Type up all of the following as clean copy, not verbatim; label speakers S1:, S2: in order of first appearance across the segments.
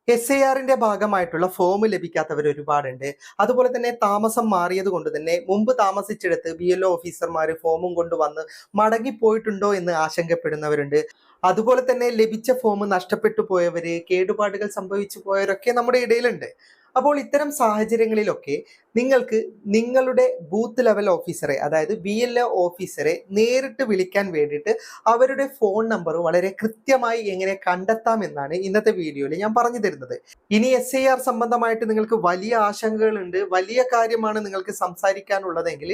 S1: SIR-ന്റെ ഭാഗമായിട്ടുള്ള ഫോം ലഭിക്കാത്തവർ ഒരുപാടുണ്ട്. അതുപോലെ തന്നെ താമസം മാറിയത് കൊണ്ട് തന്നെ മുമ്പ് താമസിച്ചിടത്ത് BLO ഓഫീസർമാർ ഫോമും കൊണ്ട് വന്ന് മടങ്ങിപ്പോയിട്ടുണ്ടോ എന്ന് ആശങ്കപ്പെടുന്നവരുണ്ട്. അതുപോലെ തന്നെ ലഭിച്ച ഫോം നഷ്ടപ്പെട്ടു പോയവര്, കേടുപാടുകൾ സംഭവിച്ചു പോയവരൊക്കെ നമ്മുടെ ഇടയിലുണ്ട്. അപ്പോൾ ഇത്തരം സാഹചര്യങ്ങളിലൊക്കെ നിങ്ങൾക്ക് നിങ്ങളുടെ ബൂത്ത് ലെവൽ ഓഫീസറെ, അതായത് BLO ഓഫീസറെ നേരിട്ട് വിളിക്കാൻ വേണ്ടിയിട്ട് അവരുടെ ഫോൺ നമ്പർ വളരെ കൃത്യമായി എങ്ങനെ കണ്ടെത്താമെന്നാണ് ഇന്നത്തെ വീഡിയോയിൽ ഞാൻ പറഞ്ഞു തരുന്നത്. ഇനി SIR സംബന്ധമായിട്ട് നിങ്ങൾക്ക് വലിയ ആശങ്കകളുണ്ട്, വലിയ കാര്യമാണ് നിങ്ങൾക്ക് സംസാരിക്കാനുള്ളതെങ്കിൽ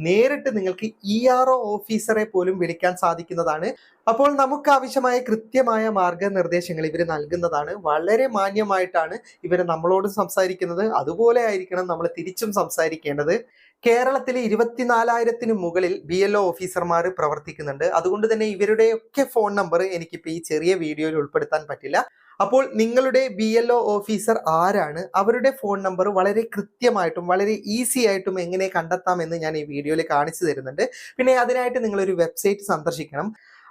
S1: നേരിട്ട് നിങ്ങൾക്ക് ERO ഓഫീസറെ പോലും വിളിക്കാൻ സാധിക്കുന്നതാണ്. അപ്പോൾ നമുക്ക് ആവശ്യമായ കൃത്യമായ മാർഗനിർദ്ദേശങ്ങൾ ഇവർ നൽകുന്നതാണ്. വളരെ മാന്യമായിട്ടാണ് ഇവർ നമ്മളോട് സംസാരിക്കുന്നത്. അതുപോലെ ആയിരിക്കണം നമ്മൾ തിരിച്ചും സംസാരിക്കേണ്ടത്. കേരളത്തിൽ 24,000-ന് മുകളിൽ BLO ഓഫീസർമാർ പ്രവർത്തിക്കുന്നുണ്ട്. അതുകൊണ്ട് തന്നെ ഇവരുടെയൊക്കെ ഫോൺ നമ്പർ എനിക്കിപ്പോൾ ഈ ചെറിയ വീഡിയോയിൽ ഉൾപ്പെടുത്താൻ പറ്റില്ല. അപ്പോൾ നിങ്ങളുടെ BLO ഓഫീസർ ആരാണ്, അവരുടെ ഫോൺ നമ്പർ വളരെ കൃത്യമായിട്ടും വളരെ ഈസി ആയിട്ടും എങ്ങനെ കണ്ടെത്താമെന്ന് ഞാൻ ഈ വീഡിയോയിൽ കാണിച്ചു തരുന്നുണ്ട്. പിന്നെ അതിനായിട്ട് നിങ്ങളൊരു വെബ്സൈറ്റ് സന്ദർശിക്കണം.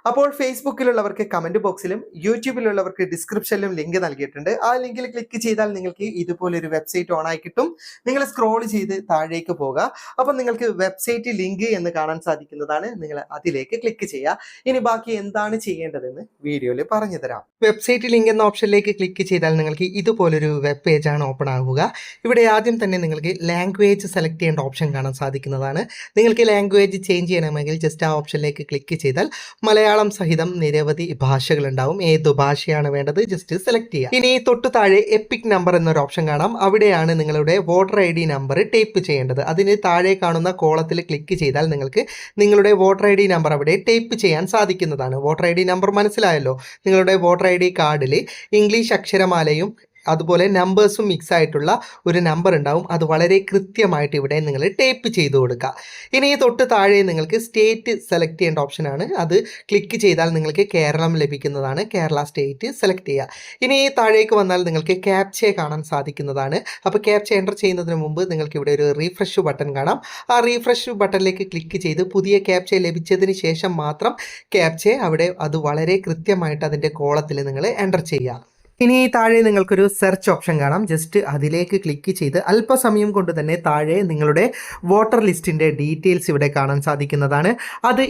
S1: അപ്പോൾ ഫേസ്ബുക്കിലുള്ളവർക്ക് കമന്റ് ബോക്സിലും യൂട്യൂബിലുള്ളവർക്ക് ഡിസ്ക്രിപ്ഷനിലും ലിങ്ക് നൽകിയിട്ടുണ്ട്. ആ ലിങ്കിൽ ക്ലിക്ക് ചെയ്താൽ നിങ്ങൾക്ക് ഇതുപോലൊരു വെബ്സൈറ്റ് ഓണായി കിട്ടും. നിങ്ങൾ സ്ക്രോൾ ചെയ്ത് താഴേക്ക് പോകുക. അപ്പം നിങ്ങൾക്ക് വെബ്സൈറ്റ് ലിങ്ക് എന്ന് കാണാൻ സാധിക്കുന്നതാണ്. നിങ്ങൾ അതിലേക്ക് ക്ലിക്ക് ചെയ്യുക. ഇനി ബാക്കി എന്താണ് ചെയ്യേണ്ടതെന്ന് വീഡിയോയിൽ പറഞ്ഞു തരാം. വെബ്സൈറ്റ് ലിങ്ക് എന്ന ഓപ്ഷനിലേക്ക് ക്ലിക്ക് ചെയ്താൽ നിങ്ങൾക്ക് ഇതുപോലൊരു വെബ് പേജാണ് ഓപ്പൺ ആവുക. ഇവിടെ ആദ്യം തന്നെ നിങ്ങൾക്ക് ലാംഗ്വേജ് സെലക്ട് ചെയ്യേണ്ട ഓപ്ഷൻ കാണാൻ സാധിക്കുന്നതാണ്. നിങ്ങൾക്ക് ലാംഗ്വേജ് ചേഞ്ച് ചെയ്യണമെങ്കിൽ ജസ്റ്റ് ആ ഓപ്ഷനിലേക്ക് ക്ലിക്ക് ചെയ്താൽ മലയാളം സഹിതം നിരവധി ഭാഷകൾ ഉണ്ടാവും. ഏതു ഭാഷയാണ് വേണ്ടത് ജസ്റ്റ് സെലക്ട് ചെയ്യുക. ഇനി തൊട്ടു താഴെ എപ്പിക് നമ്പർ എന്നൊരു ഓപ്ഷൻ കാണാം. അവിടെയാണ് നിങ്ങളുടെ വോട്ടർ ID നമ്പർ ടൈപ്പ് ചെയ്യേണ്ടത്. അതിന് താഴെ കാണുന്ന കോളത്തിൽ ക്ലിക്ക് ചെയ്താൽ നിങ്ങൾക്ക് നിങ്ങളുടെ വോട്ടർ ID നമ്പർ അവിടെ ടൈപ്പ് ചെയ്യാൻ സാധിക്കുന്നതാണ്. വോട്ടർ ID നമ്പർ മനസ്സിലായല്ലോ. നിങ്ങളുടെ വോട്ടർ ID കാർഡിൽ ഇംഗ്ലീഷ് അക്ഷരമാലയും അതുപോലെ നമ്പേഴ്സും മിക്സ് ആയിട്ടുള്ള ഒരു നമ്പർ ഉണ്ടാവും. അത് വളരെ കൃത്യമായിട്ട് ഇവിടെ നിങ്ങൾ ടൈപ്പ് ചെയ്ത് കൊടുക്കുക. ഇനി തൊട്ട് താഴെ നിങ്ങൾക്ക് സ്റ്റേറ്റ് സെലക്ട് ചെയ്യേണ്ട ഓപ്ഷനാണ്. അത് ക്ലിക്ക് ചെയ്താൽ നിങ്ങൾക്ക് കേരളം ലഭിക്കുന്നതാണ്. കേരള സ്റ്റേറ്റ് സെലക്ട് ചെയ്യുക. ഇനി താഴേക്ക് വന്നാൽ നിങ്ങൾക്ക് ക്യാപ്ച കാണാൻ സാധിക്കുന്നതാണ്. അപ്പോൾ ക്യാപ്ച എൻ്റർ ചെയ്യുന്നതിന് മുമ്പ് നിങ്ങൾക്ക് ഇവിടെ ഒരു റീഫ്രഷ് ബട്ടൺ കാണാം. ആ റീഫ്രഷ് ബട്ടണിലേക്ക് ക്ലിക്ക് ചെയ്ത് പുതിയ ക്യാപ്ച ലഭിച്ചതിന് ശേഷം മാത്രം ക്യാപ്ച അവിടെ അത് വളരെ കൃത്യമായിട്ട് അതിൻ്റെ കോളത്തിൽ നിങ്ങൾ എൻ്റർ ചെയ്യുക. ഇനി താഴെ നിങ്ങൾക്കൊരു സെർച്ച് ഓപ്ഷൻ കാണാം. ജസ്റ്റ് അതിലേക്ക് ക്ലിക്ക് ചെയ്ത് അല്പസമയം കൊണ്ട് തന്നെ താഴെ നിങ്ങളുടെ വോട്ടർ ലിസ്റ്റിൻ്റെ ഡീറ്റെയിൽസ് ഇവിടെ കാണാൻ സാധിക്കുന്നതാണ്. അത്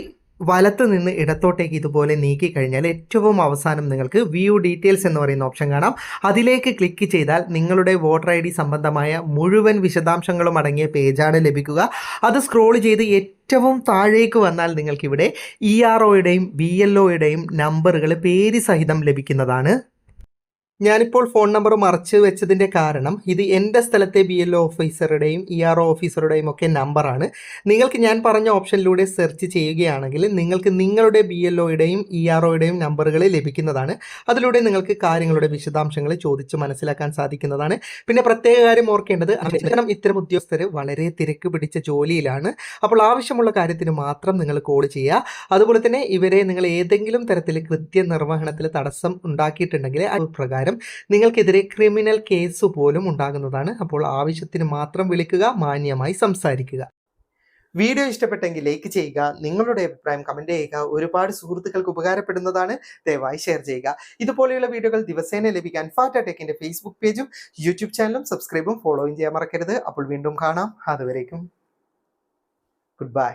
S1: വലത്ത് നിന്ന് ഇടത്തോട്ടേക്ക് ഇതുപോലെ നീക്കി കഴിഞ്ഞാൽ ഏറ്റവും അവസാനം നിങ്ങൾക്ക് വ്യൂ ഡീറ്റെയിൽസ് എന്ന് പറയുന്ന ഓപ്ഷൻ കാണാം. അതിലേക്ക് ക്ലിക്ക് ചെയ്താൽ നിങ്ങളുടെ വോട്ടർ ID സംബന്ധമായ മുഴുവൻ വിശദാംശങ്ങളും അടങ്ങിയ പേജാണ് ലഭിക്കുക. അത് സ്ക്രോൾ ചെയ്ത് ഏറ്റവും താഴേക്ക് വന്നാൽ നിങ്ങൾക്കിവിടെ EROയുടെയും BLOയുടെയും നമ്പറുകൾ പേര് സഹിതം ലഭിക്കുന്നതാണ്. ഞാനിപ്പോൾ ഫോൺ നമ്പർ മറച്ച് വെച്ചതിൻ്റെ കാരണം ഇത് എൻ്റെ സ്ഥലത്തെ BLO ഓഫീസറുടെയും ERO ഓഫീസറുടെയും ഒക്കെ നമ്പറാണ്. നിങ്ങൾക്ക് ഞാൻ പറഞ്ഞ ഓപ്ഷനിലൂടെ സെർച്ച് ചെയ്യുകയാണെങ്കിൽ നിങ്ങൾക്ക് നിങ്ങളുടെ BLOയുടെയും EROയുടെയും നമ്പറുകൾ ലഭിക്കുന്നതാണ്. അതിലൂടെ നിങ്ങൾക്ക് കാര്യങ്ങളുടെ വിശദാംശങ്ങൾ ചോദിച്ച് മനസ്സിലാക്കാൻ സാധിക്കുന്നതാണ്. പിന്നെ പ്രത്യേക കാര്യം ഓർക്കേണ്ടത്, ഇത്തരം ഉദ്യോഗസ്ഥർ വളരെ തിരക്ക് പിടിച്ച ജോലിയിലാണ്. അപ്പോൾ ആവശ്യമുള്ള കാര്യത്തിന് മാത്രം നിങ്ങൾ കോൾ ചെയ്യുക. അതുപോലെ തന്നെ ഇവരെ നിങ്ങൾ ഏതെങ്കിലും തരത്തിൽ കൃത്യനിർവഹണത്തിൽ തടസ്സം ഉണ്ടാക്കിയിട്ടുണ്ടെങ്കിൽ അത് പ്രകാരം നിങ്ങൾക്കെതിരെ ക്രിമിനൽ കേസ് പോലും ഉണ്ടാകുന്നതാണ്. അപ്പോൾ ആവശ്യത്തിന് മാത്രം വിളിക്കുക, മാന്യമായി സംസാരിക്കുക. വീഡിയോ ഇഷ്ടപ്പെട്ടെങ്കിൽ ലൈക്ക് ചെയ്യുക, നിങ്ങളുടെ അഭിപ്രായം കമന്റ് ചെയ്യുക. ഒരുപാട് സുഹൃത്തുക്കൾക്ക് ഉപകാരപ്പെടുന്നതാണ്. ദയവായി ഷെയർ ചെയ്യുക. ഇതുപോലെയുള്ള വീഡിയോകൾ ദിവസേന ലഭിക്കാൻ ഫാറ്റ ടെക്കിന്റെ ഫേസ്ബുക്ക് പേജും യൂട്യൂബ് ചാനലും സബ്സ്ക്രൈബും ഫോളോയും ചെയ്യാൻ മറക്കരുത്. അപ്പോൾ വീണ്ടും കാണാം. അതുവരേക്കും ഗുഡ് ബൈ.